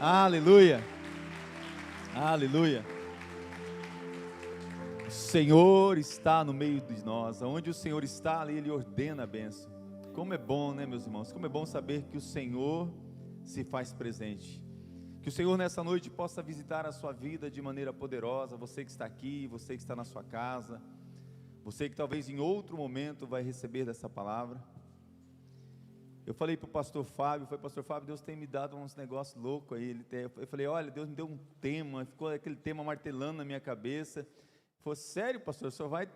Aleluia, aleluia. O Senhor está no meio de nós. Onde o Senhor está, ali Ele ordena a bênção. Como é bom, né, meus irmãos? Como é bom saber que o Senhor se faz presente. Que o Senhor nessa noite possa visitar a sua vida de maneira poderosa. Você que está aqui, você que está na sua casa, você que talvez em outro momento vai receber dessa palavra. Eu falei para o pastor Fábio, pastor Fábio, Deus tem me dado uns negócios loucos aí. Eu falei, olha, Deus me deu um tema, ficou aquele tema martelando na minha cabeça. Ele falou, sério, pastor, o senhor vai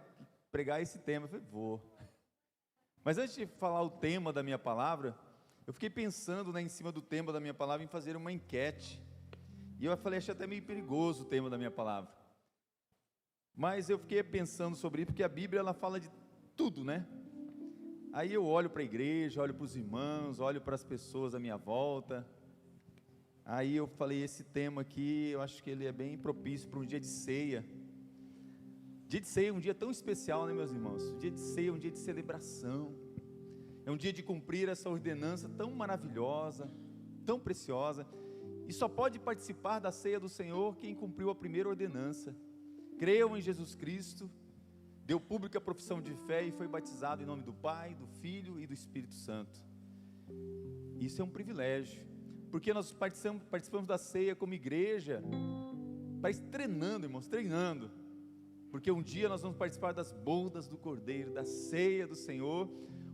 pregar esse tema? Eu falei, vou. Mas antes de falar o tema da minha palavra, eu fiquei pensando, né, em cima do tema da minha palavra, em fazer uma enquete. E eu falei, achei até meio perigoso o tema da minha palavra. Mas eu fiquei pensando sobre isso, porque a Bíblia, ela fala de tudo, né? Aí eu olho para a igreja, olho para os irmãos, olho para as pessoas à minha volta. Aí eu falei, esse tema aqui, eu acho que ele é bem propício para um dia de ceia. Dia de ceia é um dia tão especial, né, meus irmãos? Dia de ceia é um dia de celebração. É um dia de cumprir essa ordenança tão maravilhosa, tão preciosa. E só pode participar da ceia do Senhor quem cumpriu a primeira ordenança. Creu em Jesus Cristo, deu pública profissão de fé e foi batizado em nome do Pai, do Filho e do Espírito Santo. Isso é um privilégio, porque nós participamos da ceia como igreja, treinando, irmãos, treinando, porque um dia nós vamos participar das bodas do Cordeiro, da ceia do Senhor,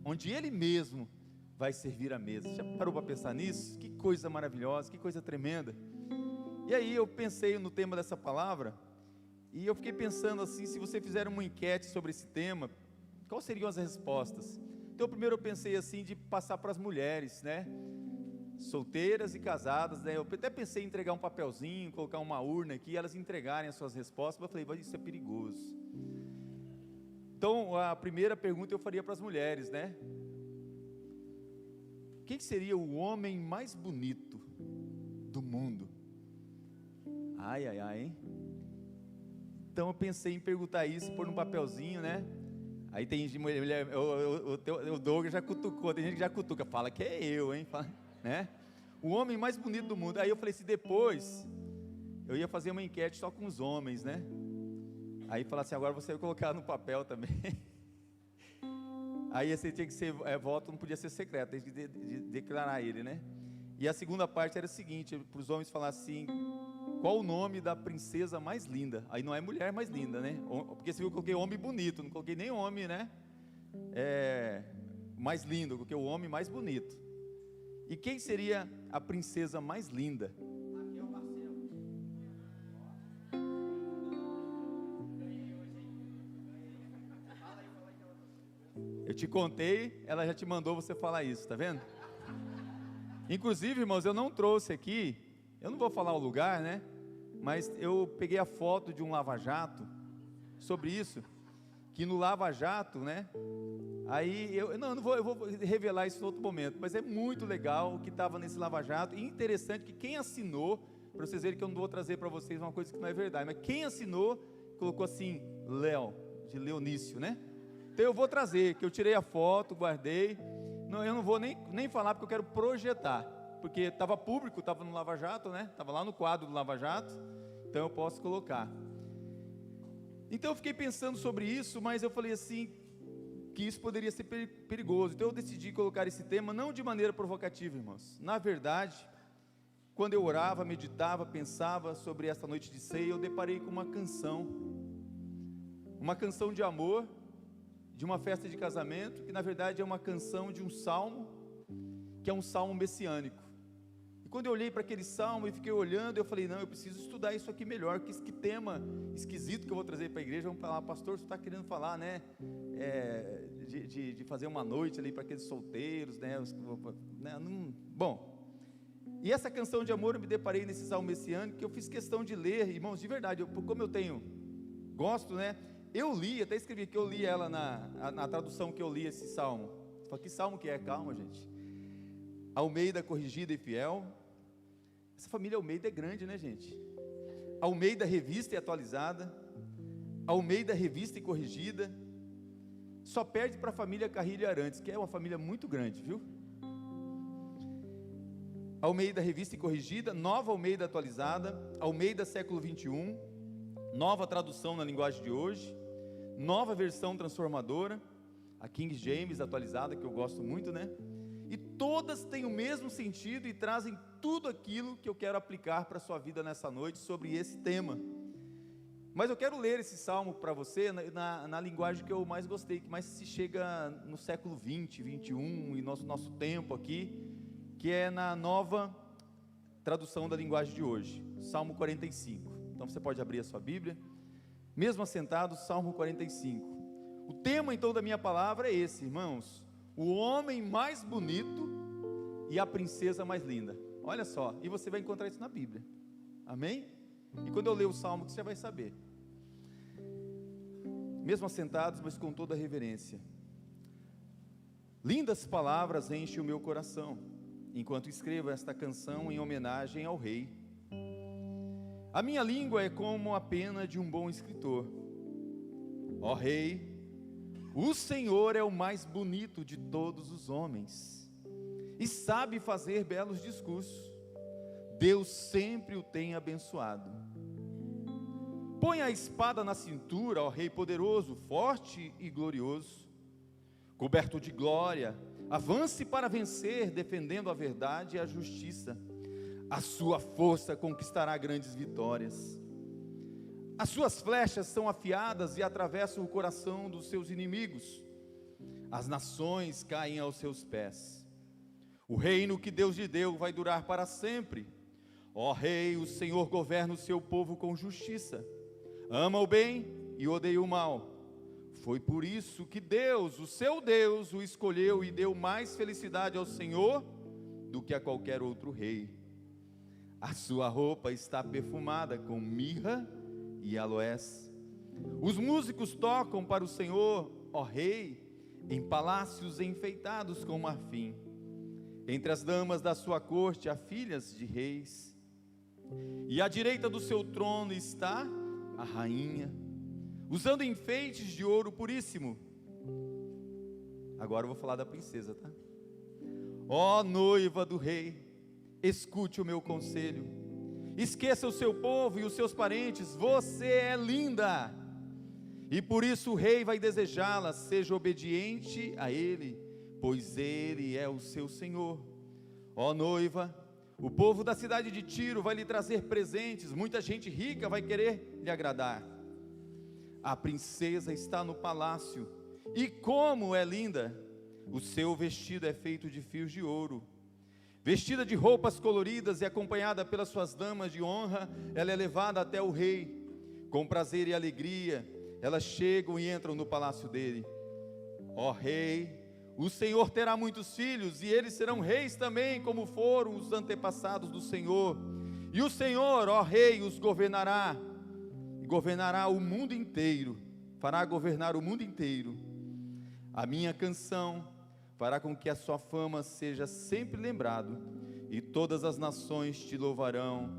onde Ele mesmo vai servir a mesa. Já parou para pensar nisso? Que coisa maravilhosa, que coisa tremenda. E aí eu pensei no tema dessa palavra, e eu fiquei pensando assim, se você fizer uma enquete sobre esse tema, quais seriam as respostas? Então primeiro eu pensei assim, de passar para as mulheres, né, solteiras e casadas, né? Eu até pensei em entregar um papelzinho, colocar uma urna aqui, elas entregarem as suas respostas, mas eu falei, isso é perigoso. Então a primeira pergunta eu faria para as mulheres, né? Quem seria o homem mais bonito do mundo? Ai, ai, ai, hein? Então eu pensei em perguntar isso, pôr num papelzinho, né? Aí tem gente, mulher, o Douglas já cutucou, tem gente que já cutuca, fala que é eu, hein? Fala, né? O homem mais bonito do mundo. Aí eu falei, se depois eu ia fazer uma enquete só com os homens, né? Aí falar assim, agora você vai colocar no papel também. Aí esse tinha que ser, voto não podia ser secreto, tem que declarar ele, né? E a segunda parte era o seguinte, para os homens falar assim, qual o nome da princesa mais linda? Aí não é mulher mais linda, né? Porque você viu que eu coloquei homem bonito, não coloquei nem homem, né? Mais lindo, eu coloquei o homem mais bonito. E quem seria a princesa mais linda? Eu te contei, ela já te mandou você falar isso, tá vendo? Inclusive, irmãos, eu não trouxe aqui, eu não vou falar o lugar, né? Mas eu peguei a foto de um lava-jato sobre isso, que no lava-jato, né? Aí eu vou revelar isso em outro momento, mas é muito legal o que estava nesse lava-jato, e interessante que quem assinou, para vocês verem que eu não vou trazer para vocês uma coisa que não é verdade, mas quem assinou, colocou assim, Léo, de Leonício, né? Então eu vou trazer, que eu tirei a foto, guardei, não, eu não vou nem falar porque eu quero projetar, porque estava público, estava no Lava Jato, né? Estava lá no quadro do Lava Jato, então eu posso colocar. Então eu fiquei pensando sobre isso, mas eu falei assim, que isso poderia ser perigoso, então eu decidi colocar esse tema, não de maneira provocativa, irmãos. Na verdade, quando eu orava, meditava, pensava sobre essa noite de ceia, eu deparei com uma canção de amor, de uma festa de casamento, que na verdade é uma canção de um salmo, que é um salmo messiânico. E quando eu olhei para aquele salmo e fiquei olhando, eu falei, não, eu preciso estudar isso aqui melhor, que tema esquisito que eu vou trazer para a igreja. Vamos falar, pastor, você está querendo falar, né, de fazer uma noite ali para aqueles solteiros, né, bom, e essa canção de amor eu me deparei nesse salmo messiânico, que eu fiz questão de ler, irmãos, de verdade, como eu gosto, né, eu li, até escrevi que eu li ela na tradução que eu li esse salmo. Falei, que salmo que é? Calma, gente. Almeida, corrigida e fiel. Essa família Almeida é grande, né, gente? Almeida, revista e atualizada. Almeida, revista e corrigida. Só perde para a família Carrilho e Arantes, que é uma família muito grande, viu? Almeida Revista e Corrigida, Nova Almeida Atualizada, Almeida Século 21, Nova Tradução na Linguagem de Hoje, Nova Versão Transformadora, a King James atualizada, que eu gosto muito, né? E todas têm o mesmo sentido e trazem tudo aquilo que eu quero aplicar para a sua vida nessa noite sobre esse tema. Mas eu quero ler esse salmo para você na linguagem que eu mais gostei, que mais se chega no século 20, 21 e nosso tempo aqui, que é na Nova Tradução da Linguagem de Hoje, Salmo 45. Então você pode abrir a sua Bíblia, mesmo assentado, Salmo 45. O tema então da minha palavra é esse, irmãos: o homem mais bonito e a princesa mais linda. Olha só, e você vai encontrar isso na Bíblia, amém? E quando eu ler o salmo, você vai saber. Mesmo assentados, mas com toda a reverência. Lindas palavras enchem o meu coração, enquanto escrevo esta canção em homenagem ao rei. A minha língua é como a pena de um bom escritor. Ó rei, o Senhor é o mais bonito de todos os homens, e sabe fazer belos discursos. Deus sempre o tem abençoado. Põe a espada na cintura, ó Rei poderoso, forte e glorioso. Coberto de glória, avance para vencer, defendendo a verdade e a justiça. A sua força conquistará grandes vitórias. As suas flechas são afiadas e atravessam o coração dos seus inimigos. As nações caem aos seus pés. O reino que Deus lhe deu vai durar para sempre. Ó Rei, o Senhor governa o seu povo com justiça. Ama o bem e odeia o mal. Foi por isso que Deus, o seu Deus, o escolheu e deu mais felicidade ao Senhor do que a qualquer outro rei. A sua roupa está perfumada com mirra e aloés. Os músicos tocam para o Senhor, ó Rei, em palácios enfeitados com marfim. Entre as damas da sua corte há filhas de reis, e à direita do seu trono está a rainha, usando enfeites de ouro puríssimo. Agora eu vou falar da princesa, tá? Ó noiva do rei, escute o meu conselho. Esqueça o seu povo e os seus parentes. Você é linda, e por isso o rei vai desejá-la. Seja obediente a ele, pois ele é o seu Senhor. Ó noiva, o povo da cidade de Tiro vai lhe trazer presentes. Muita gente rica vai querer lhe agradar. A princesa está no palácio, e como é linda! O seu vestido é feito de fios de ouro. Vestida de roupas coloridas e acompanhada pelas suas damas de honra, ela é levada até o rei. Com prazer e alegria, elas chegam e entram no palácio dele. Ó rei, o Senhor terá muitos filhos, e eles serão reis também, como foram os antepassados do Senhor. E o Senhor, ó rei, os governará, e governará o mundo inteiro, fará governar o mundo inteiro. A minha canção fará com que a sua fama seja sempre lembrado, e todas as nações te louvarão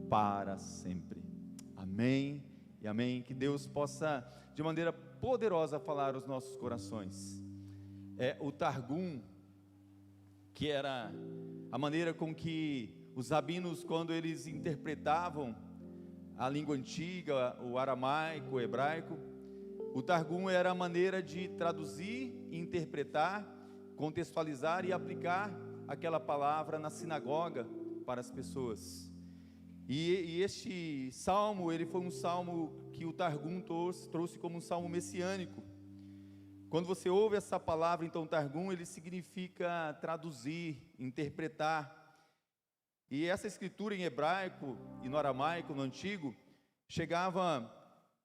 para sempre. Amém e amém. Que Deus possa, de maneira poderosa, falar aos nossos corações. O Targum, que era a maneira com que os rabinos, quando eles interpretavam a língua antiga, o aramaico, o hebraico, o Targum era a maneira de traduzir, interpretar, contextualizar e aplicar aquela palavra na sinagoga para as pessoas. E este salmo, ele foi um salmo que o Targum trouxe como um salmo messiânico. Quando você ouve essa palavra, então, Targum, ele significa traduzir, interpretar. E essa escritura em hebraico e no aramaico, no antigo, chegava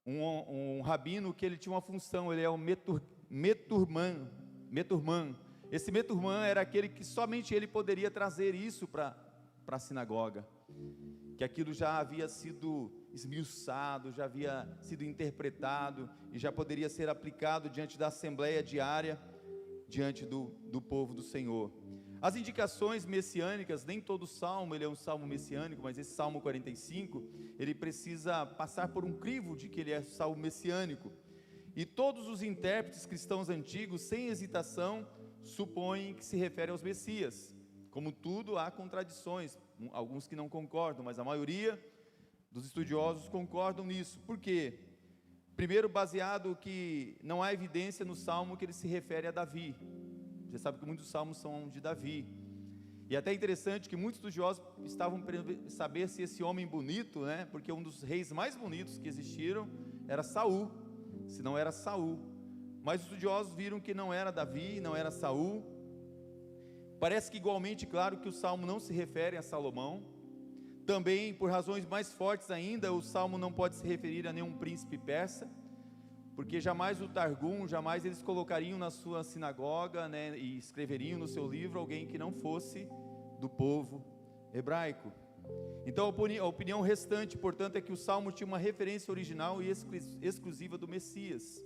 um rabino que ele tinha uma função, ele é o meturman. Esse meturman era aquele que somente ele poderia trazer isso para a sinagoga, que aquilo já havia sido esmiuçado, já havia sido interpretado e já poderia ser aplicado diante da assembleia diária, diante do povo do Senhor. As indicações messiânicas, nem todo salmo ele é um salmo messiânico, mas esse Salmo 45, ele precisa passar por um crivo de que ele é salmo messiânico. E todos os intérpretes cristãos antigos, sem hesitação, supõem que se refere aos Messias, Como tudo, há contradições, alguns que não concordam, mas a maioria dos estudiosos concordam nisso. Por quê? Primeiro, baseado que não há evidência no Salmo que ele se refere a Davi. Você sabe que muitos salmos são de Davi. E até interessante que muitos estudiosos estavam querendo saber se esse homem bonito, né, porque um dos reis mais bonitos que existiram era Saul, se não era Saul. Mas os estudiosos viram que não era Davi, não era Saul. Parece que igualmente claro que o Salmo não se refere a Salomão. Também, por razões mais fortes ainda, o Salmo não pode se referir a nenhum príncipe persa, porque jamais o Targum, jamais eles colocariam na sua sinagoga, né, e escreveriam no seu livro alguém que não fosse do povo hebraico. Então a opinião restante, portanto, é que o Salmo tinha uma referência original e exclusiva do Messias.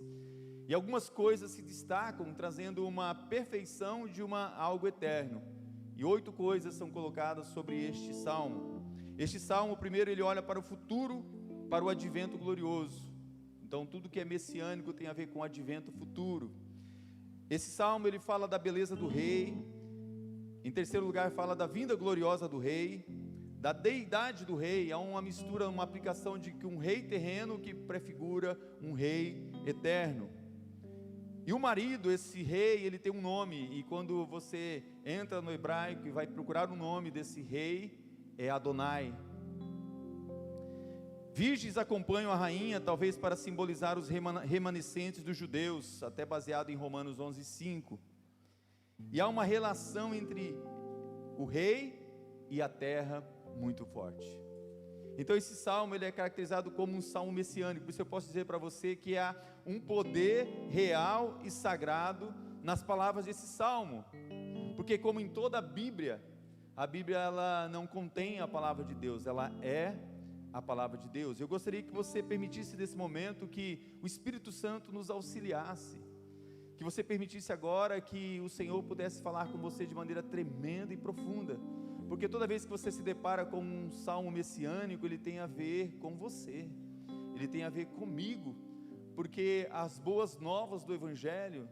E algumas coisas se destacam, trazendo uma perfeição de algo eterno. E 8 coisas são colocadas sobre este Salmo. Este Salmo, primeiro, ele olha para o futuro, para o advento glorioso. Então, tudo que é messiânico tem a ver com o advento futuro. Esse Salmo, ele fala da beleza do rei. Em terceiro lugar, fala da vinda gloriosa do rei, da deidade do rei. Há uma mistura, uma aplicação de que um rei terreno que prefigura um rei eterno. E o marido, esse rei, ele tem um nome, e quando você entra no hebraico e vai procurar o nome desse rei, é Adonai. Virgens acompanham a rainha, talvez para simbolizar os remanescentes dos judeus, até baseado em Romanos 11:5. E há uma relação entre o rei e a terra muito forte. Então esse salmo, ele é caracterizado como um salmo messiânico. Por isso eu posso dizer para você que há um poder real e sagrado nas palavras desse salmo. Porque como em toda a Bíblia ela não contém a palavra de Deus, ela é a palavra de Deus. Eu gostaria que você permitisse nesse momento que o Espírito Santo nos auxiliasse, que você permitisse agora que o Senhor pudesse falar com você de maneira tremenda e profunda, porque toda vez que você se depara com um salmo messiânico, ele tem a ver com você, ele tem a ver comigo, porque as boas novas do Evangelho,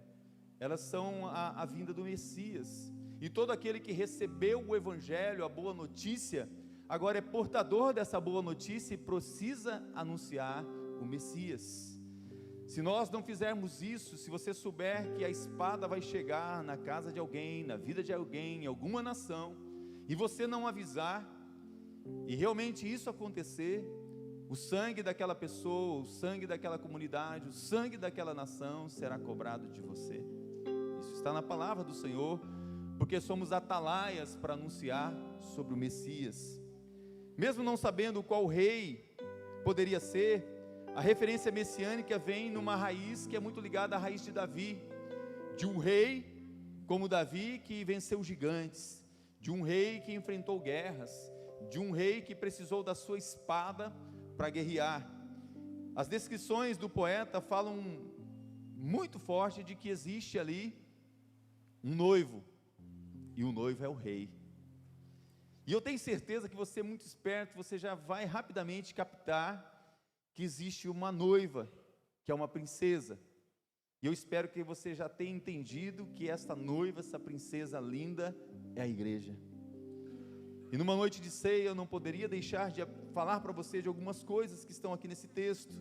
elas são a vinda do Messias, e todo aquele que recebeu o Evangelho, a boa notícia, agora é portador dessa boa notícia e precisa anunciar o Messias. Se nós não fizermos isso, se você souber que a espada vai chegar na casa de alguém, na vida de alguém, em alguma nação, e você não avisar, e realmente isso acontecer, o sangue daquela pessoa, o sangue daquela comunidade, o sangue daquela nação será cobrado de você. Isso está na palavra do Senhor, porque somos atalaias para anunciar sobre o Messias. Mesmo não sabendo qual rei poderia ser, a referência messiânica vem numa raiz que é muito ligada à raiz de Davi, de um rei como Davi que venceu gigantes, de um rei que enfrentou guerras, de um rei que precisou da sua espada para guerrear. As descrições do poeta falam muito forte de que existe ali um noivo, e o noivo é o rei. E eu tenho certeza que você é muito esperto, você já vai rapidamente captar que existe uma noiva, que é uma princesa. E eu espero que você já tenha entendido que essa noiva, essa princesa linda, é a igreja. E numa noite de ceia eu não poderia deixar de falar para você de algumas coisas que estão aqui nesse texto,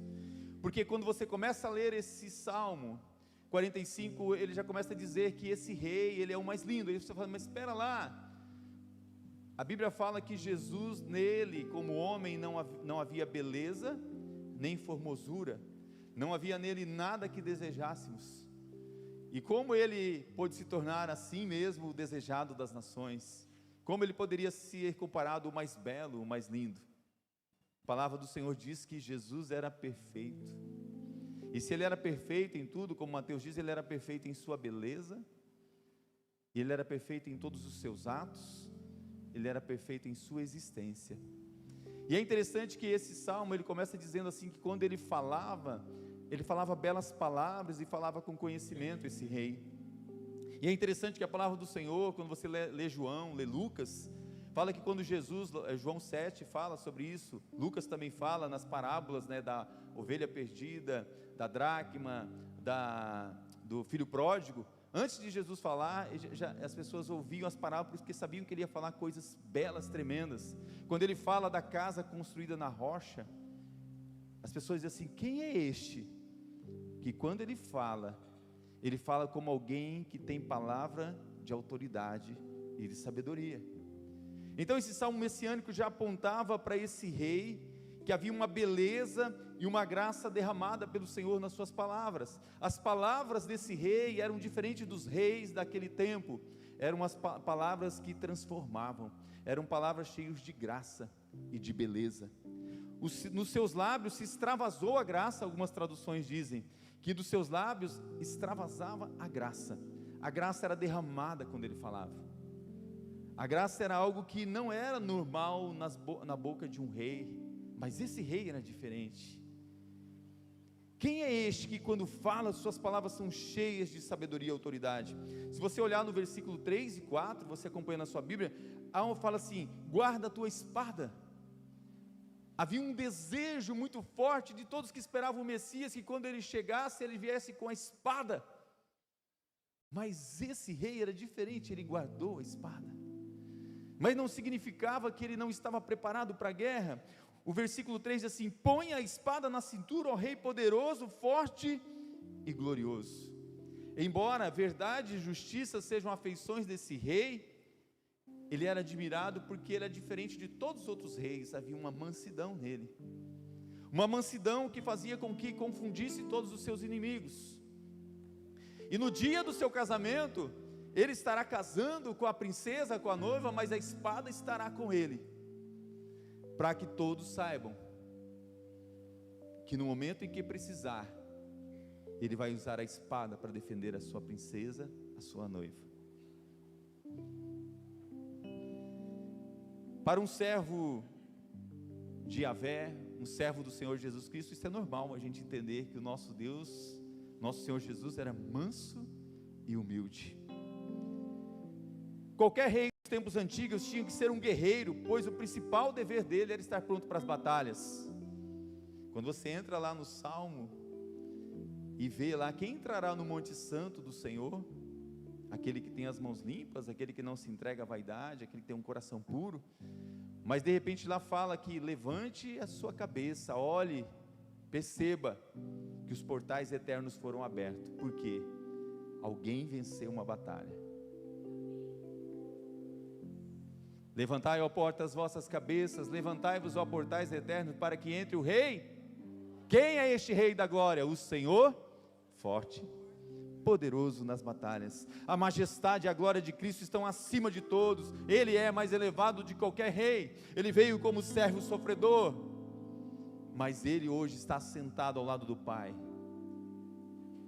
porque quando você começa a ler esse Salmo 45, ele já começa a dizer que esse rei, ele é o mais lindo. Aí você fala, mas espera lá, a Bíblia fala que Jesus, nele, como homem, não havia beleza, nem formosura, não havia nele nada que desejássemos, e como ele pôde se tornar assim mesmo o desejado das nações, como ele poderia ser comparado o mais belo, o mais lindo? A palavra do Senhor diz que Jesus era perfeito, e se ele era perfeito em tudo, como Mateus diz, ele era perfeito em sua beleza, ele era perfeito em todos os seus atos, ele era perfeito em sua existência. E é interessante que esse salmo, ele começa dizendo assim, que quando ele falava belas palavras e falava com conhecimento, esse rei. E é interessante que a palavra do Senhor, quando você lê João, lê Lucas, fala que quando Jesus, João 7 fala sobre isso, Lucas também fala nas parábolas, né, da ovelha perdida, da dracma, do filho pródigo. Antes de Jesus falar, as pessoas ouviam as parábolas porque sabiam que ele ia falar coisas belas, tremendas. Quando ele fala da casa construída na rocha, as pessoas dizem assim: quem é este? Que quando ele fala como alguém que tem palavra de autoridade e de sabedoria. Então esse salmo messiânico já apontava para esse rei, que havia uma beleza e uma graça derramada pelo Senhor nas suas palavras. As palavras desse rei eram diferentes dos reis daquele tempo, eram as palavras que transformavam, eram palavras cheias de graça e de beleza. Nos seus lábios se extravasou a graça, algumas traduções dizem, que dos seus lábios extravasava a graça era derramada quando ele falava. A graça era algo que não era normal na boca de um rei, mas esse rei era diferente. Quem é este que quando fala, suas palavras são cheias de sabedoria e autoridade? Se você olhar no versículo 3 e 4, você acompanha na sua Bíblia, fala assim: guarda a tua espada. Havia um desejo muito forte de todos que esperavam o Messias, que quando ele chegasse, ele viesse com a espada. Mas esse rei era diferente, ele guardou a espada. Mas não significava que ele não estava preparado para a guerra. O versículo 3 diz assim: põe a espada na cintura, ó rei poderoso, forte e glorioso. Embora verdade e justiça sejam afeições desse rei, ele era admirado porque ele era diferente de todos os outros reis. Havia uma mansidão nele, uma mansidão que fazia com que confundisse todos os seus inimigos. E no dia do seu casamento, ele estará casando com a princesa, com a noiva, mas a espada estará com ele, para que todos saibam que no momento em que precisar, ele vai usar a espada para defender a sua princesa, a sua noiva. Para um servo de Yahvé, um servo do Senhor Jesus Cristo, isso é normal a gente entender que o nosso Deus, nosso Senhor Jesus, era manso e humilde. Qualquer rei dos tempos antigos tinha que ser um guerreiro, pois o principal dever dele era estar pronto para as batalhas. Quando você entra lá no Salmo e vê lá quem entrará no Monte Santo do Senhor, aquele que tem as mãos limpas, aquele que não se entrega à vaidade, aquele que tem um coração puro. Mas de repente lá fala que levante a sua cabeça, olhe, perceba que os portais eternos foram abertos, porque alguém venceu uma batalha. Levantai, ó portas, as vossas cabeças, levantai-vos, ó portais eternos, para que entre o rei. Quem é este rei da glória? O Senhor, forte, poderoso nas batalhas. A majestade e a glória de Cristo estão acima de todos. Ele é mais elevado de qualquer rei. Ele veio como servo sofredor, mas ele hoje está sentado ao lado do Pai.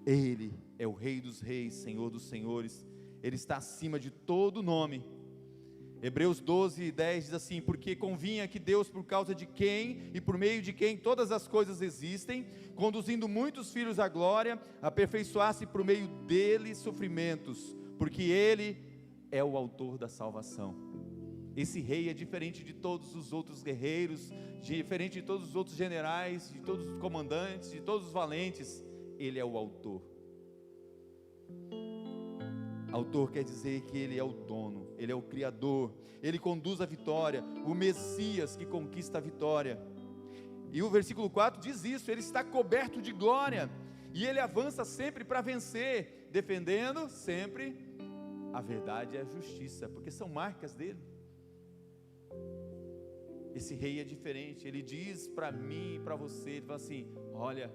Ele é o Rei dos reis, Senhor dos senhores. Ele está acima de todo nome. Hebreus 12:10 diz assim: porque convinha que Deus, por causa de quem e por meio de quem todas as coisas existem, conduzindo muitos filhos à glória, aperfeiçoasse por meio dele sofrimentos, porque ele é o autor da salvação. Esse rei é diferente de todos os outros guerreiros, diferente de todos os outros generais, de todos os comandantes, de todos os valentes. Ele é o autor. Autor quer dizer que ele é o dono, ele é o criador, ele conduz a vitória, o Messias que conquista a vitória. E o versículo 4 diz isso: ele está coberto de glória, e ele avança sempre para vencer, defendendo sempre a verdade e a justiça, porque são marcas dele. Esse rei é diferente, ele diz para mim e para você, ele fala assim: olha,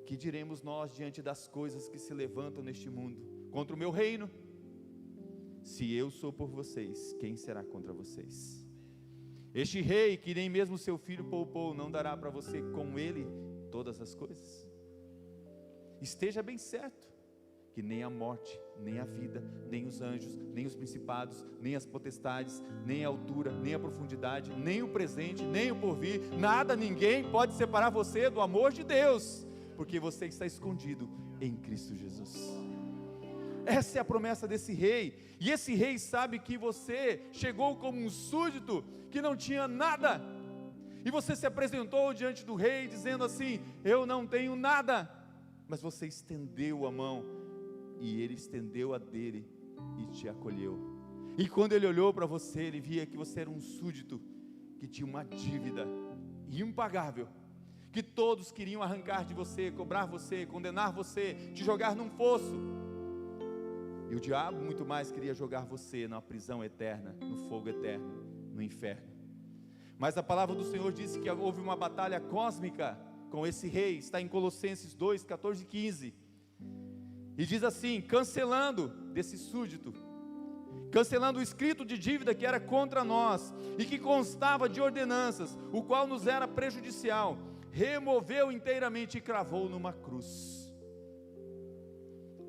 que diremos nós diante das coisas que se levantam neste mundo contra o meu reino? Se eu sou por vocês, quem será contra vocês? Este rei que nem mesmo seu filho poupou, não dará para você com ele todas as coisas? Esteja bem certo que nem a morte, nem a vida, nem os anjos, nem os principados, nem as potestades, nem a altura, nem a profundidade, nem o presente, nem o porvir, nada, ninguém pode separar você do amor de Deus, porque você está escondido em Cristo Jesus. Essa é a promessa desse rei, e esse rei sabe que você chegou como um súdito que não tinha nada, e você se apresentou diante do rei dizendo assim: eu não tenho nada, mas você estendeu a mão, e Ele estendeu a dele e te acolheu. E quando Ele olhou para você, Ele via que você era um súdito que tinha uma dívida impagável, que todos queriam arrancar de você, cobrar você, condenar você, te jogar num fosso. E o diabo muito mais queria jogar você na prisão eterna, no fogo eterno, no inferno. Mas a palavra do Senhor diz que houve uma batalha cósmica com esse rei, está em Colossenses 2, 14 e 15. E diz assim, cancelando desse súdito, cancelando o escrito de dívida que era contra nós, e que constava de ordenanças, o qual nos era prejudicial, removeu inteiramente e cravou numa cruz.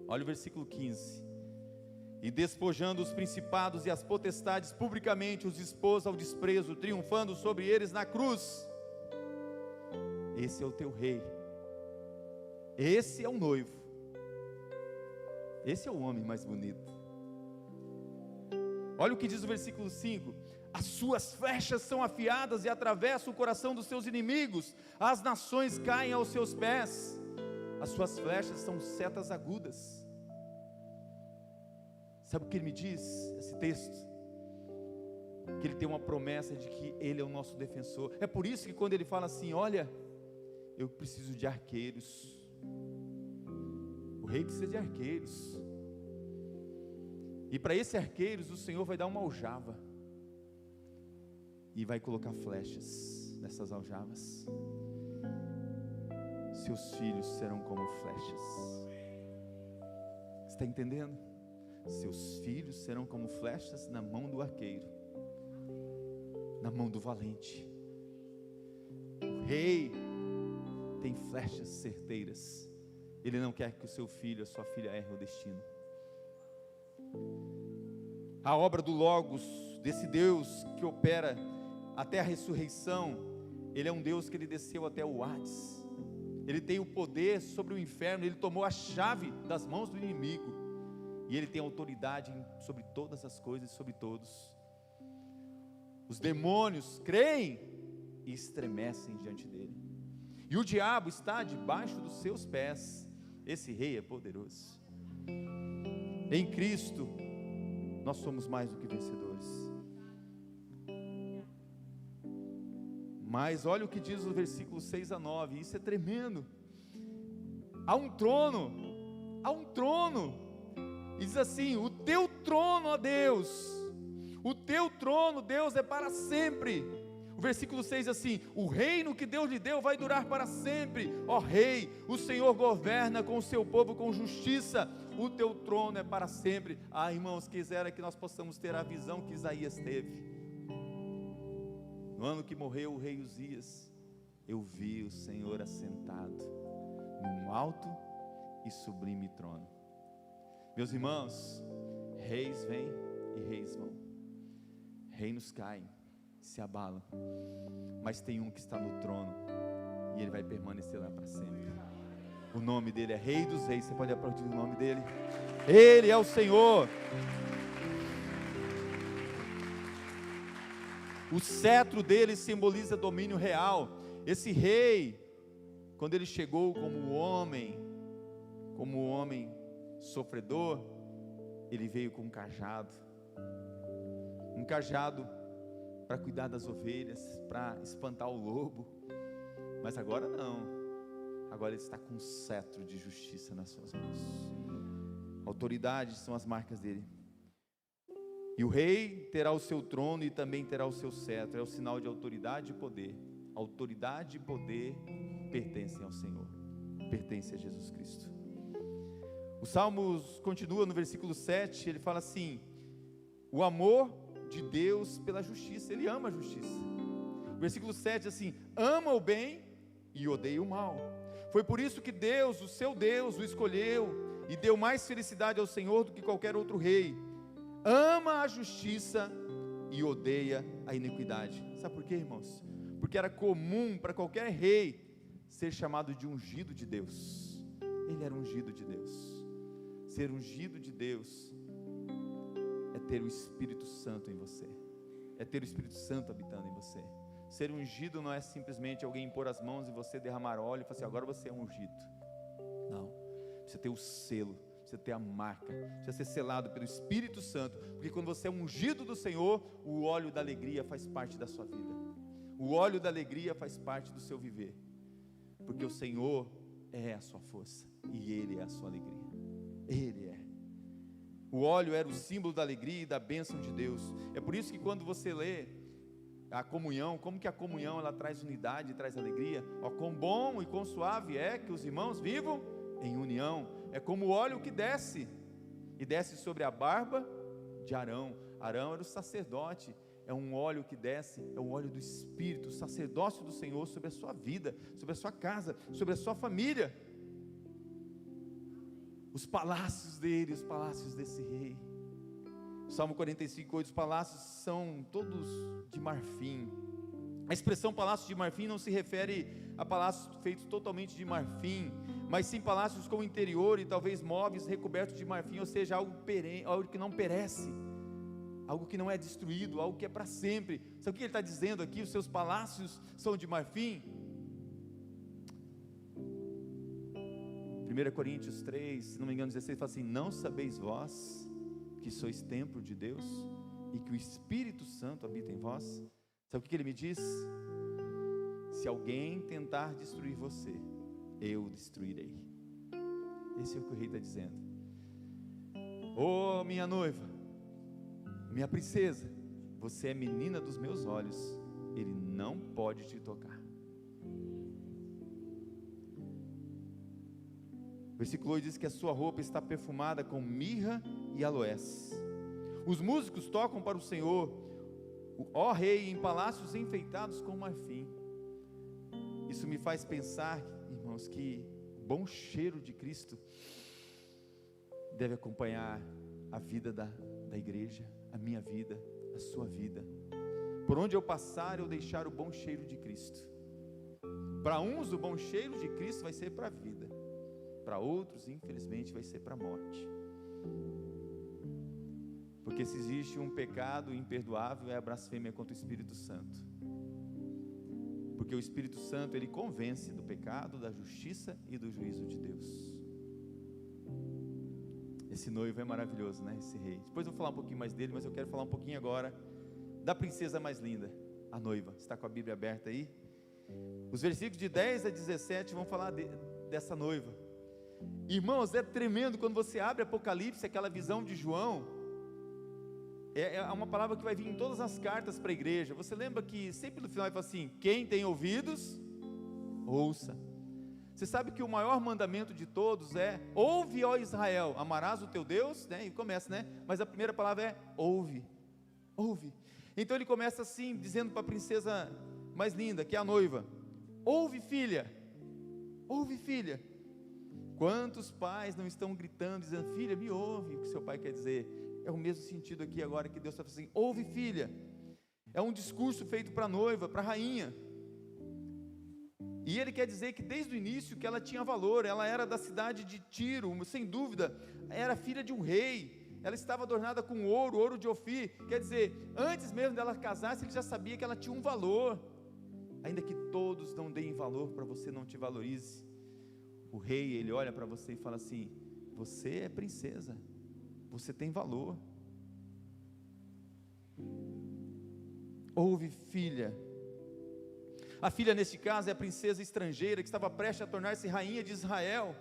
Olha o versículo 15. E despojando os principados e as potestades, publicamente os expôs ao desprezo, triunfando sobre eles na cruz. Esse é o teu rei, esse é o noivo, esse é o homem mais bonito. Olha o que diz o versículo 5: as suas flechas são afiadas e atravessam o coração dos seus inimigos, as nações caem aos seus pés. As suas flechas são setas agudas. Sabe o que ele me diz, esse texto? Que ele tem uma promessa de que ele é o nosso defensor. É por isso que quando ele fala assim, olha, eu preciso de arqueiros. O rei precisa de arqueiros. E para esses arqueiros o Senhor vai dar uma aljava e vai colocar flechas nessas aljavas. Seus filhos serão como flechas. Está entendendo? Seus filhos serão como flechas na mão do arqueiro, na mão do valente. O rei tem flechas certeiras. Ele não quer que o seu filho, a sua filha erre o destino. A obra do Logos, desse Deus que opera até a ressurreição, Ele é um Deus que Ele desceu até o Hades. Ele tem o poder sobre o inferno. Ele tomou a chave das mãos do inimigo. E Ele tem autoridade sobre todas as coisas e sobre todos. Os demônios creem e estremecem diante dEle. E o diabo está debaixo dos seus pés. Esse rei é poderoso. Em Cristo, nós somos mais do que vencedores. Mas olha o que diz o versículo 6 a 9. Isso é tremendo. Há um trono. E diz assim, o teu trono, ó Deus, o teu trono, Deus, é para sempre. O versículo 6 diz assim, o reino que Deus lhe deu vai durar para sempre. Ó rei, o Senhor governa com o seu povo com justiça, o teu trono é para sempre. Ah, irmãos, quisera que nós possamos ter a visão que Isaías teve. No ano que morreu o rei Uzias, eu vi o Senhor assentado num alto e sublime trono. Meus irmãos, reis vêm e reis vão, reinos caem, se abalam, mas tem um que está no trono, e Ele vai permanecer lá para sempre. O nome dEle é Rei dos Reis. Você pode aplaudir o nome dEle? Ele é o Senhor. O cetro dEle simboliza domínio real. Esse rei, quando ele chegou como homem sofredor, ele veio com um cajado para cuidar das ovelhas, para espantar o lobo. Mas agora não, agora ele está com um cetro de justiça nas suas mãos. Autoridade são as marcas dele. E o rei terá o seu trono e também terá o seu cetro. É o sinal de autoridade e poder. Autoridade e poder pertencem ao Senhor, pertencem a Jesus Cristo. O Salmos continua no versículo 7, ele fala assim, o amor de Deus pela justiça, Ele ama a justiça. O versículo 7 diz assim, ama o bem e odeia o mal. Foi por isso que Deus, o seu Deus, o escolheu e deu mais felicidade ao Senhor do que qualquer outro rei. Ama a justiça e odeia a iniquidade. Sabe por quê, irmãos? Porque era comum para qualquer rei ser chamado de ungido de Deus. Ele era ungido de Deus. Ser ungido de Deus é ter o Espírito Santo em você, é ter o Espírito Santo habitando em você. Ser ungido não é simplesmente alguém impor as mãos e você derramar óleo e falar assim, agora você é ungido. Não, você tem o selo, precisa ter a marca, precisa ser selado pelo Espírito Santo, porque quando você é ungido do Senhor, o óleo da alegria faz parte da sua vida, o óleo da alegria faz parte do seu viver, porque o Senhor é a sua força, e Ele é a sua alegria, Ele é. O óleo era o símbolo da alegria e da bênção de Deus. É por isso que quando você lê a comunhão, como que a comunhão ela traz unidade, traz alegria? Ó, quão bom e quão suave é que os irmãos vivam em união. É como o óleo que desce, e desce sobre a barba de Arão. Arão era o sacerdote, é um óleo que desce, é o óleo do Espírito, o sacerdócio do Senhor sobre a sua vida, sobre a sua casa, sobre a sua família. Os palácios dele, os palácios desse rei. Salmo 45:8, os palácios são todos de marfim. A expressão palácio de marfim não se refere a palácios feitos totalmente de marfim, mas sim palácios com interior e talvez móveis recobertos de marfim, ou seja, algo perene, algo que não perece, algo que não é destruído, algo que é para sempre. Sabe o que ele está dizendo aqui? Os seus palácios são de marfim. 1 Coríntios 3, se não me engano 16, fala assim: não sabeis vós que sois templo de Deus e que o Espírito Santo habita em vós? Sabe o que ele me diz? Se alguém tentar destruir você, eu o destruirei. Esse é o que o rei está dizendo. Oh, minha noiva, minha princesa, você é menina dos meus olhos, ele não pode te tocar. Versículo 8 diz que a sua roupa está perfumada com mirra e aloés. Os músicos tocam para o Senhor, ó rei, em palácios enfeitados com marfim. Isso me faz pensar, irmãos, que o bom cheiro de Cristo deve acompanhar a vida da igreja, a minha vida, a sua vida. Por onde eu passar, eu deixar o bom cheiro de Cristo. Para uns, o bom cheiro de Cristo vai ser para a vida. Para outros, infelizmente, vai ser para a morte. Porque se existe um pecado imperdoável, é a blasfêmia contra o Espírito Santo. Porque o Espírito Santo, ele convence do pecado, da justiça e do juízo de Deus. Esse noivo é maravilhoso, né? Esse rei. Depois eu vou falar um pouquinho mais dele, mas eu quero falar um pouquinho agora da princesa mais linda, a noiva. Você está com a Bíblia aberta aí? Os versículos de 10 a 17 vão falar dessa noiva. Irmãos, é tremendo quando você abre Apocalipse, aquela visão de João. É uma palavra que vai vir em todas as cartas para a igreja. Você lembra que sempre no final ele fala assim: quem tem ouvidos, ouça. Você sabe que o maior mandamento de todos é: ouve, ó Israel, amarás o teu Deus, né? E começa, né? Mas a primeira palavra é ouve, ouve. Então ele começa assim, dizendo para a princesa mais linda, que é a noiva: ouve, filha, ouve, filha. Quantos pais não estão gritando, dizendo: filha, me ouve, o que seu pai quer dizer? É o mesmo sentido aqui agora que Deus está falando assim: ouve, filha. É um discurso feito para a noiva, para a rainha. E ele quer dizer que desde o início que ela tinha valor. Ela era da cidade de Tiro, sem dúvida, era filha de um rei. Ela estava adornada com ouro de Ofir. Quer dizer, antes mesmo dela casar, ele já sabia que ela tinha um valor. Ainda que todos não deem valor para você, não te valorize, o rei, ele olha para você e fala assim: você é princesa, você tem valor. Ouve, filha. A filha neste caso é a princesa estrangeira que estava prestes a tornar-se rainha de Israel.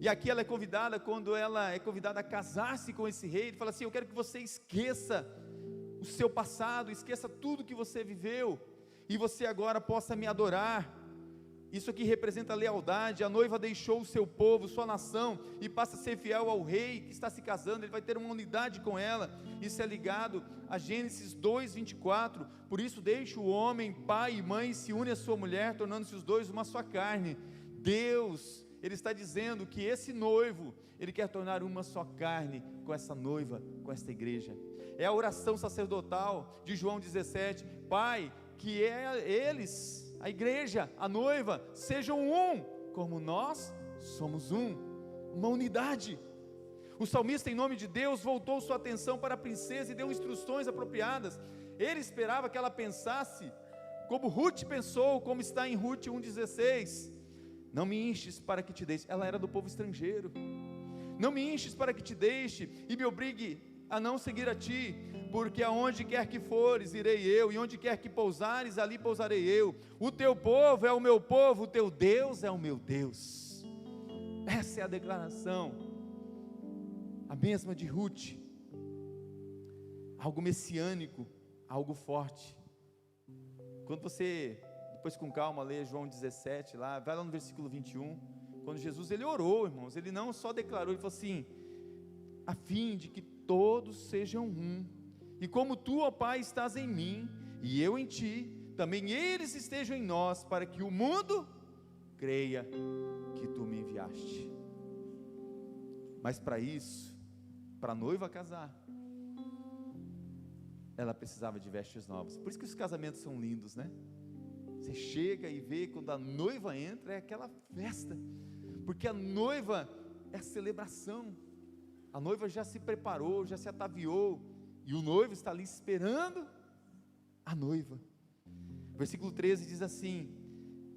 E aqui ela é convidada, quando ela é convidada a casar-se com esse rei, ele fala assim: eu quero que você esqueça o seu passado, esqueça tudo que você viveu, e você agora possa me adorar. Isso aqui representa lealdade. A noiva deixou o seu povo, sua nação, e passa a ser fiel ao rei que está se casando. Ele vai ter uma unidade com ela. Isso é ligado a Gênesis 2:24. Por isso deixa o homem, pai e mãe, e se une à sua mulher, tornando-se os dois uma só carne. Deus, ele está dizendo que esse noivo, ele quer tornar uma só carne com essa noiva, com esta igreja. É a oração sacerdotal de João 17: Pai, que eles, a igreja, a noiva, sejam um, como nós somos um, uma unidade. O salmista, em nome de Deus, voltou sua atenção para a princesa e deu instruções apropriadas. Ele esperava que ela pensasse como Ruth pensou, como está em Ruth 1:16. Não me enches para que te deixe. Ela era do povo estrangeiro. não me enches para que te deixe e me obrigue a não seguir a ti, porque aonde quer que fores, irei eu, e onde quer que pousares, ali pousarei eu. O teu povo é o meu povo, o teu Deus é o meu Deus. Essa é a declaração, a mesma de Ruth, algo messiânico, algo forte. Quando você, depois com calma, lê João 17, vai lá no versículo 21, quando Jesus, ele orou, irmãos, ele não só declarou, ele falou assim, a fim de que todos sejam um, e como tu, ó Pai, estás em mim, e eu em ti, também eles estejam em nós, para que o mundo creia que tu me enviaste. Mas para isso, para a noiva casar, ela precisava de vestes novas. Por isso que os casamentos são lindos, né? Você chega e vê, quando a noiva entra, é aquela festa, porque a noiva é a celebração. A noiva já se preparou, já se ataviou, e o noivo está ali esperando a noiva. Versículo 13 diz assim: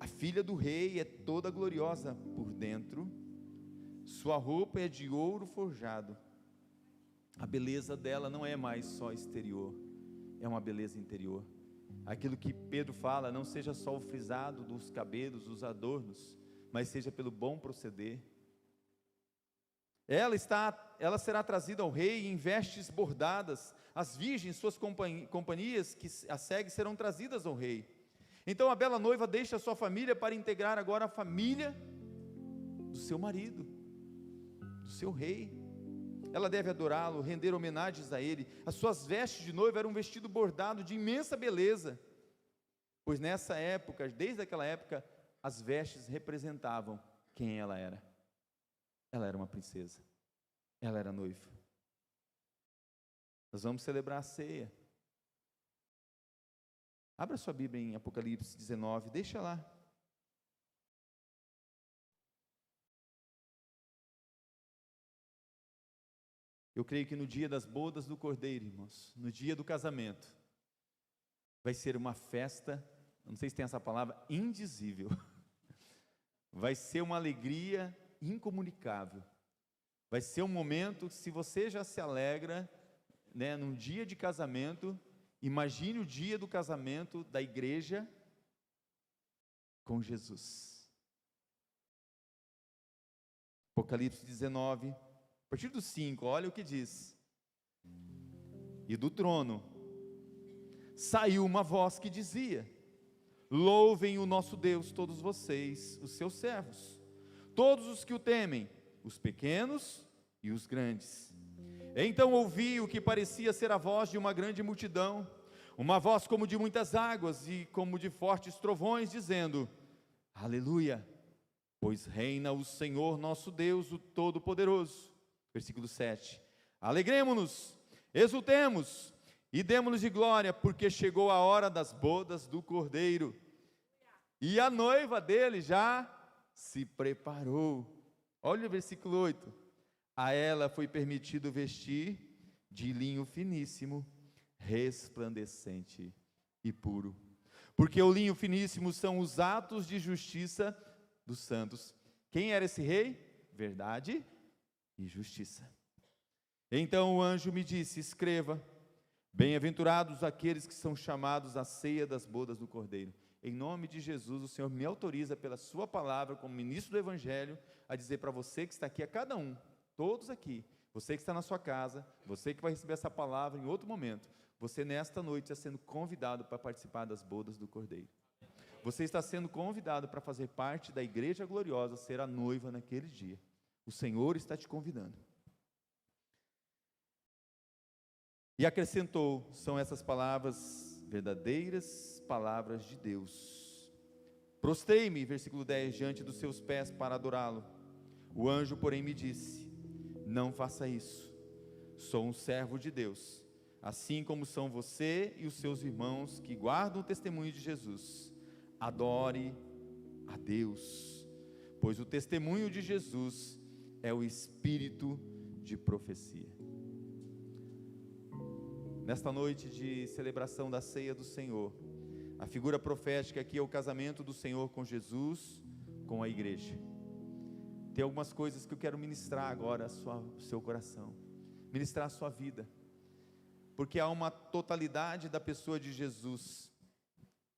a filha do rei é toda gloriosa por dentro, sua roupa é de ouro forjado. A beleza dela não é mais só exterior, é uma beleza interior. Aquilo que Pedro fala, não seja só o frisado dos cabelos, os adornos, mas seja pelo bom proceder. Ela será trazida ao rei em vestes bordadas. As virgens, suas companhias que a seguem, serão trazidas ao rei. Então a bela noiva deixa a sua família para integrar agora a família do seu marido, do seu rei. Ela deve adorá-lo, render homenagens a ele. As suas vestes de noiva eram um vestido bordado de imensa beleza, pois nessa época, desde aquela época, as vestes representavam quem ela era. Ela era uma princesa, ela era noiva. Nós vamos celebrar a ceia. Abra sua Bíblia em Apocalipse 19, deixa lá. Eu creio que no dia das bodas do Cordeiro, irmãos, no dia do casamento, vai ser uma festa, não sei se tem essa palavra, indizível. Vai ser uma alegria incomunicável. Vai ser um momento, se você já se alegra, né, num dia de casamento, imagine o dia do casamento da igreja com Jesus. Apocalipse 19, a partir do 5, olha o que diz: e do trono saiu uma voz que dizia: louvem o nosso Deus todos vocês, os seus servos, todos os que o temem, os pequenos e os grandes. Então ouvi o que parecia ser a voz de uma grande multidão, uma voz como de muitas águas e como de fortes trovões, dizendo: aleluia, pois reina o Senhor nosso Deus, o Todo-Poderoso. Versículo 7, alegremo-nos, exultemos e demo-nos de glória, porque chegou a hora das bodas do Cordeiro, e a noiva dele já se preparou. Olha o versículo 8, a ela foi permitido vestir de linho finíssimo, resplandecente e puro, porque o linho finíssimo são os atos de justiça dos santos. Quem era esse rei? Verdade e justiça. Então o anjo me disse: escreva, bem-aventurados aqueles que são chamados à ceia das bodas do Cordeiro. Em nome de Jesus, o Senhor me autoriza pela sua palavra, como ministro do Evangelho, a dizer para você que está aqui, a cada um, todos aqui, você que está na sua casa, você que vai receber essa palavra em outro momento, você nesta noite está sendo convidado para participar das bodas do Cordeiro. Você está sendo convidado para fazer parte da igreja gloriosa, ser a noiva naquele dia. O Senhor está te convidando. E acrescentou: são essas palavras verdadeiras, palavras de Deus. Prostrei-me, versículo 10, diante dos seus pés para adorá-lo. O anjo, porém, me disse: não faça isso. Sou um servo de Deus, assim como são você e os seus irmãos que guardam o testemunho de Jesus. Adore a Deus, pois o testemunho de Jesus é o espírito de profecia. Nesta noite de celebração da ceia do Senhor, a figura profética aqui é o casamento do Senhor com Jesus, com a igreja. Tem algumas coisas que eu quero ministrar agora ao seu coração, ministrar a sua vida, porque há uma totalidade da pessoa de Jesus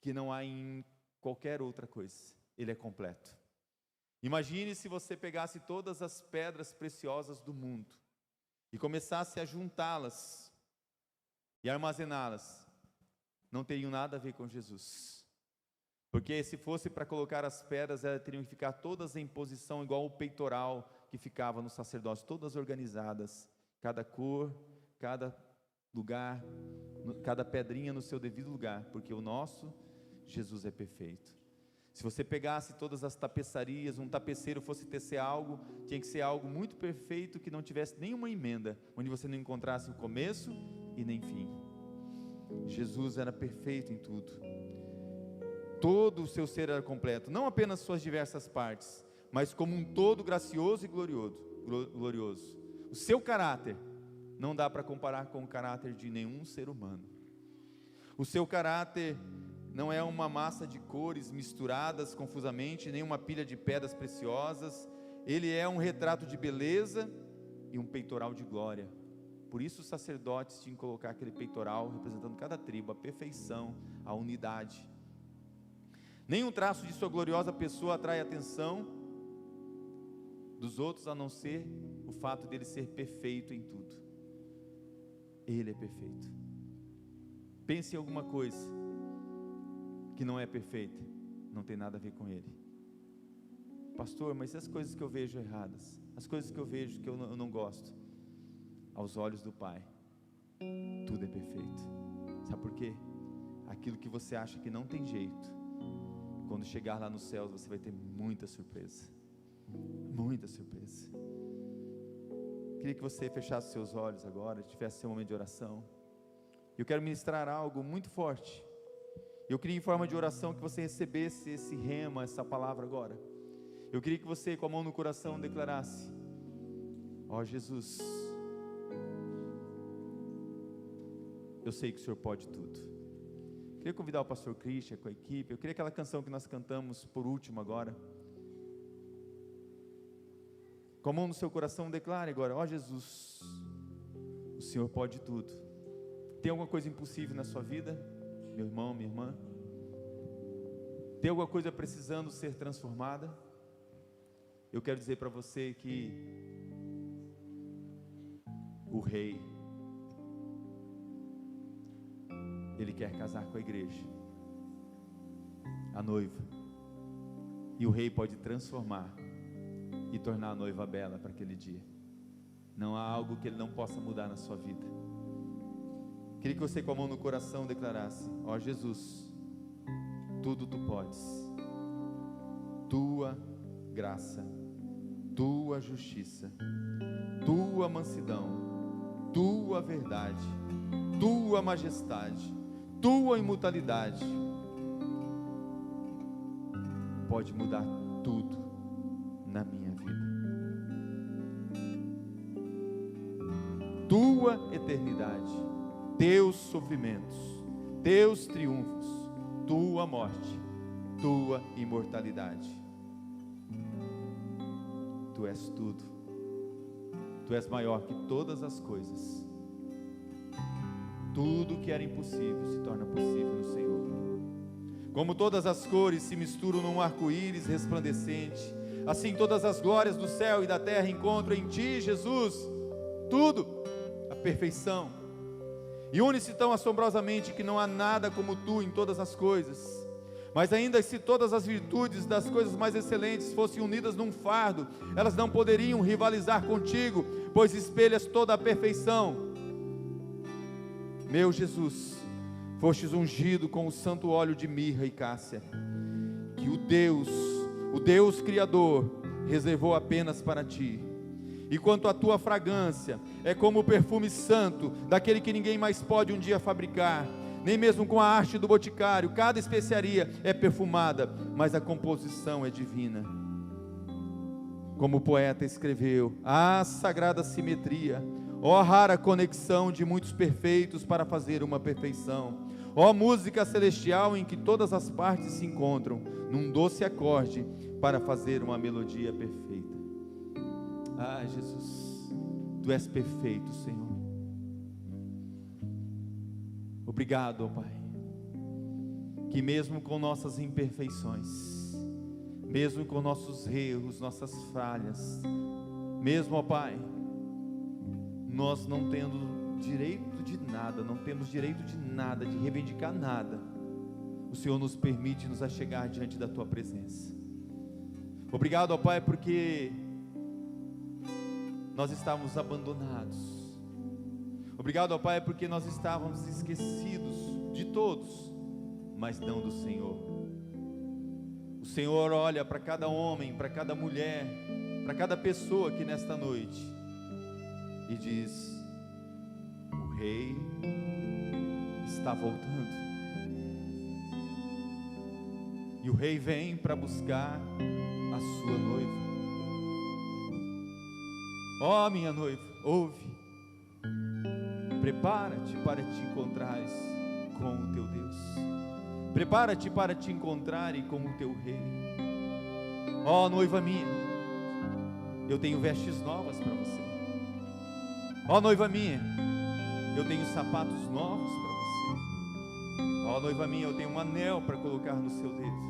que não há em qualquer outra coisa. Ele é completo. Imagine se você pegasse todas as pedras preciosas do mundo e começasse a juntá-las e armazená-las. Não teriam nada a ver com Jesus, porque se fosse para colocar as pedras, elas teriam que ficar todas em posição igual o peitoral que ficava no sacerdócio, todas organizadas, cada cor, cada lugar, cada pedrinha no seu devido lugar, porque o nosso Jesus é perfeito. Se você pegasse todas as tapeçarias, um tapeceiro fosse tecer algo, tinha que ser algo muito perfeito, que não tivesse nenhuma emenda, onde você não encontrasse o começo e nem fim. Jesus era perfeito em tudo. Todo o seu ser era completo, não apenas suas diversas partes, mas como um todo gracioso e glorioso. O seu caráter não dá para comparar com o caráter de nenhum ser humano. O seu caráter não é uma massa de cores misturadas confusamente, nem uma pilha de pedras preciosas. Ele é um retrato de beleza e um peitoral de glória. Por isso os sacerdotes tinham que colocar aquele peitoral representando cada tribo, a perfeição, a unidade. Nenhum traço de sua gloriosa pessoa atrai a atenção dos outros, a não ser o fato dele ser perfeito em tudo. Ele é perfeito. Pense em alguma coisa que não é perfeita, não tem nada a ver com ele. Pastor, mas e as coisas que eu vejo erradas? As coisas que eu vejo que eu não gosto? Aos olhos do Pai, tudo é perfeito. Sabe por quê? Aquilo que você acha que não tem jeito, quando chegar lá nos céus, você vai ter muita surpresa. Muita surpresa. Queria que você fechasse seus olhos agora, tivesse seu momento de oração. Eu quero ministrar algo muito forte. Eu queria, em forma de oração, que você recebesse esse rema, essa palavra agora. Eu queria que você, com a mão no coração, declarasse: ó Jesus, eu sei que o Senhor pode tudo. Queria convidar o pastor Christian com a equipe. Eu queria aquela canção que nós cantamos por último agora. Com a mão no seu coração, declare agora: ó Jesus, o Senhor pode tudo. Tem alguma coisa impossível na sua vida, meu irmão, minha irmã? Tem alguma coisa precisando ser transformada? Eu quero dizer para você que o Rei, Ele quer casar com a igreja, a noiva, e o Rei pode transformar e tornar a noiva bela para aquele dia. Não há algo que Ele não possa mudar na sua vida. Queria que você, com a mão no coração, declarasse: ó Jesus, tudo tu podes. Tua graça, tua justiça, tua mansidão, tua verdade, tua majestade, tua imutabilidade pode mudar tudo na minha vida. Tua eternidade, teus sofrimentos, teus triunfos, tua morte, tua imortalidade. Tu és tudo. Tu és maior que todas as coisas. Tudo que era impossível se torna possível no Senhor. Como todas as cores se misturam num arco-íris resplandecente, assim todas as glórias do céu e da terra encontram em Ti, Jesus, tudo, a perfeição. E une-se tão assombrosamente que não há nada como Tu em todas as coisas. Mas ainda se todas as virtudes das coisas mais excelentes fossem unidas num fardo, elas não poderiam rivalizar contigo, pois espelhas toda a perfeição. Meu Jesus, fostes ungido com o santo óleo de mirra e cássia, que o Deus Criador, reservou apenas para Ti. E quanto à Tua fragrância, é como o perfume santo, daquele que ninguém mais pode um dia fabricar, nem mesmo com a arte do boticário. Cada especiaria é perfumada, mas a composição é divina. Como o poeta escreveu: ah, sagrada simetria, ó rara conexão de muitos perfeitos para fazer uma perfeição, ó música celestial em que todas as partes se encontram num doce acorde para fazer uma melodia perfeita. Ah, Jesus, Tu és perfeito, Senhor. Obrigado, ó Pai, que mesmo com nossas imperfeições, mesmo com nossos erros, nossas falhas, mesmo, ó Pai, nós não tendo direito de nada, não temos direito de nada, de reivindicar nada, o Senhor nos permite nos achegar diante da Tua presença. Obrigado, ó Pai, porque nós estávamos abandonados. Obrigado, ó Pai, porque nós estávamos esquecidos de todos, mas não do Senhor. O Senhor olha para cada homem, para cada mulher, para cada pessoa aqui nesta noite e diz: o Rei está voltando. E o Rei vem para buscar a sua noiva. Ó, minha noiva, ouve. Prepara-te para te encontrares com o teu Deus. Prepara-te para te encontrar com o teu Rei. Ó, noiva minha, eu tenho vestes novas para você. Ó, noiva minha, eu tenho sapatos novos para você. Ó, noiva minha, eu tenho um anel para colocar no seu dedo.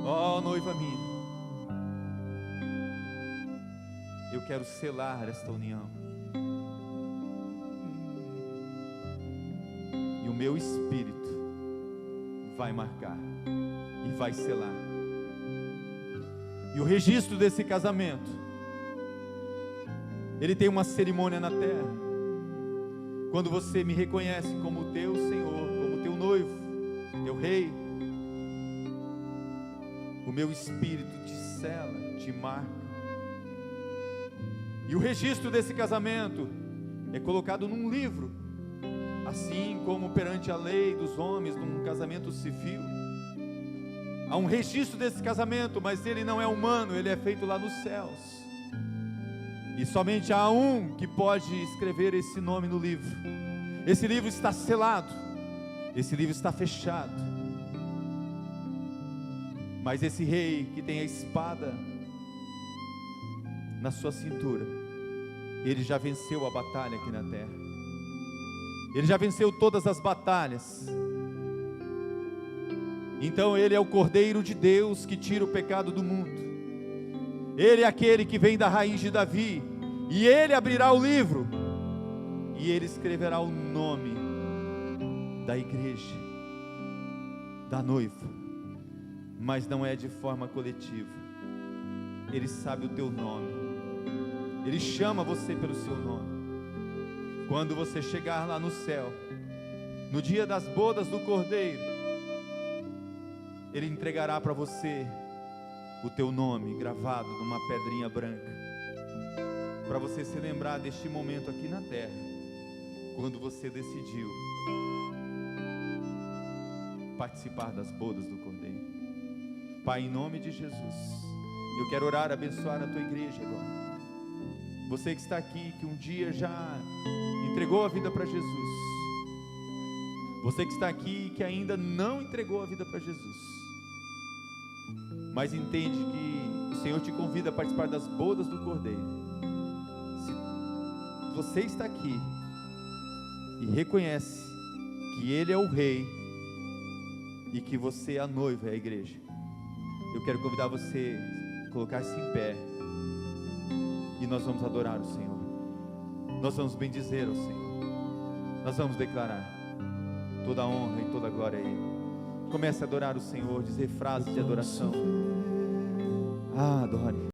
Ó, noiva minha, eu quero selar esta união. E o meu Espírito vai marcar e vai selar. E o registro desse casamento, ele tem uma cerimônia na terra. Quando você me reconhece como teu Senhor, como teu noivo, teu Rei, o meu Espírito te sela, te marca. E o registro desse casamento é colocado num livro, assim como perante a lei dos homens, num casamento civil. Há um registro desse casamento, mas ele não é humano, ele é feito lá nos céus. E somente há um que pode escrever esse nome no livro. Esse livro está selado, esse livro está fechado. Mas esse rei que tem a espada na sua cintura, ele já venceu a batalha aqui na terra. Ele já venceu todas as batalhas. Então ele é o Cordeiro de Deus que tira o pecado do mundo. Ele é aquele que vem da raiz de Davi. E ele abrirá o livro. E ele escreverá o nome da igreja, da noiva. Mas não é de forma coletiva. Ele sabe o teu nome. Ele chama você pelo seu nome. Quando você chegar lá no céu, no dia das bodas do Cordeiro, Ele entregará para você o teu nome gravado numa pedrinha branca, para você se lembrar deste momento aqui na terra, quando você decidiu participar das bodas do Cordeiro. Pai, em nome de Jesus, eu quero orar, abençoar a tua igreja agora. Você que está aqui, que um dia já entregou a vida para Jesus. Você que está aqui, que ainda não entregou a vida para Jesus, mas entende que o Senhor te convida a participar das bodas do Cordeiro. Se você está aqui e reconhece que Ele é o Rei e que você é a noiva, é a igreja, eu quero convidar você a colocar-se em pé. E nós vamos adorar o Senhor. Nós vamos bendizer o Senhor. Nós vamos declarar toda a honra e toda a glória a Ele. Comece a adorar o Senhor, dizer frases de adoração. Ah, adore.